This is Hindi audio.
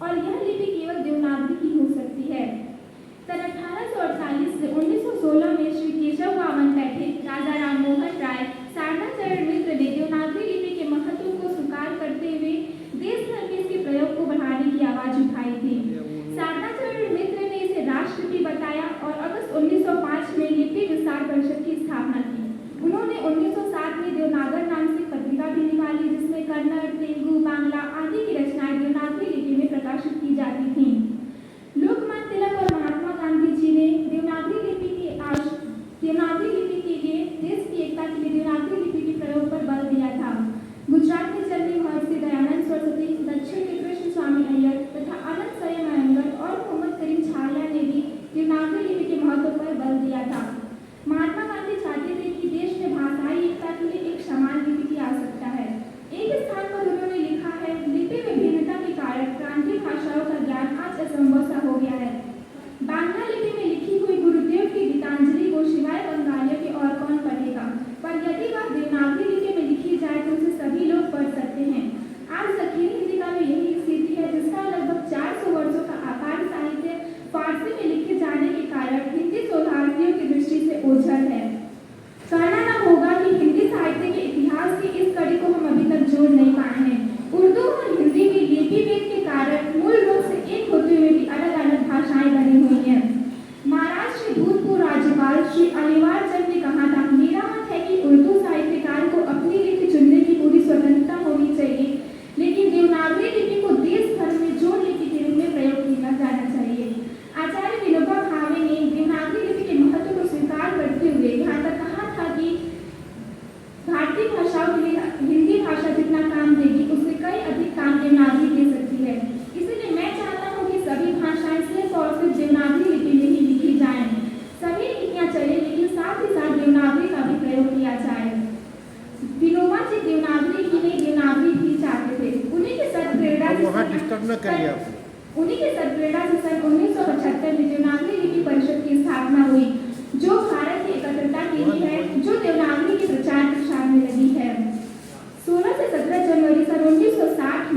और यह लिपि केवल देवनागरी ही हो सकती है। सन 1848 से 1916 में श्री केशव वामन पैठे, राजा राम मोहन राय, शारदाचरण मिश्र ने देवनागरी लिपि के महत्व को स्वीकार करते हुए देश भर में इसके प्रयोग को बढ़ाने की आवाज उठाई थी। शारदाचरण मिश्र ने इसे राष्ट्रलिपि बताया और अगस्त 1905 में लिपि विस्तार परिषद की स्थापना की। उन्होंने 1907 में देवनागर नाम से पत्रिका भी निकाली, जिसमें कन्नड़, तेलुगु, बांग्ला आदि की रचनाएं देवनागरी लिपि में प्रकाशित की जाती थीं। लोकमान्य तिलक और महात्मा गांधी जी ने देवनागरी लिपि के लिए देश की एकता के लिए देवनागरी लिपि के प्रयोग पर बल दिया था। गुजरात में जन्मे महर्षि दयानंद सरस्वती, दक्षिण के कृष्ण स्वामी अय्यर तथा अनंत स्वयं अयंगर और मोहम्मद करीम छाया ने भी देवनागरी लिपि के महत्व पर बल दिया था। महात्मा गांधी चाहते थे कि देश में भाषाई एकता के लिए एक समान लिपि की आवश्यकता है। एक स्थान पर उन्होंने लिखा है, लिपि में भिन्नता के कारण प्रांतीय भाषाओं का ज्ञान आज असंभव सा हो गया है। बांग्ला लिपि में लिखी हुई गुरुदेव की गीतांजलि को सिवाय बंगालियों के और कौन पढ़ेगा, पर यदि वह देवनागरी लिपि में लिखी जाए तो उसे सभी लोग पढ़ सकते हैं। आज दक्षिण हिंदी का भी यही स्थिति है, जिसका लगभग 400 वर्षों का अपार साहित्य फारसी में लिखे जाने के कारण हिंदी शोधार्थियों की दृष्टि से ओझल है। कहना न होगा कि हिंदी साहित्य के इतिहास की इस कड़ी को हम अभी तक जोड़ नहीं पाए हैं। उर्दू और हिंदी में लिपि भेद के कारण मूल रूप से एक होते हुए भी अलग अलग भाषाएं बनी हुई हैं। महाराष्ट्र के भूतपूर्व राज्यपाल श्री अलीवार चंद ने कहा था, मेरा मत है कि उर्दू साहित्यकार को अपनी लिपि चुनने की पूरी स्वतंत्रता होनी चाहिए, लेकिन देवनागरी लिपि को देश भर में जोड़ लिपि के रूप में प्रयोग किया जाना चाहिए। आचार्य विनोबा भावे ने देवनागरी लिपि के महत्व को स्वीकार करते हुए यहाँ तक कहा था कि भारतीय भाषाओं के लिए हिंदी भाषा जितना काम देगी, उससे कई अधिक काम देवनागरी दे सकती है। इसलिए मैं चाहता हूँ कि सभी भाषाएं सिर्फ और सिर्फ देवनागरी लिपि में ही लिखी जाएं। सभी लिपियां चले, लेकिन साथ ही साथ देवनागरी का भी प्रयोग किया जाए। विनोबा जी देवनागरी की नहीं, देवनागरी भी चाहते थे। उन्हीं के सदप्रेरणा से सन 1975 में देवनागरी लिपि परिषद की स्थापना हुई, जो भारत की एकत्रता के लिए है, जो देवनागरी के प्रचार प्रसार में लगी है। 16 से 17 जनवरी सन 1960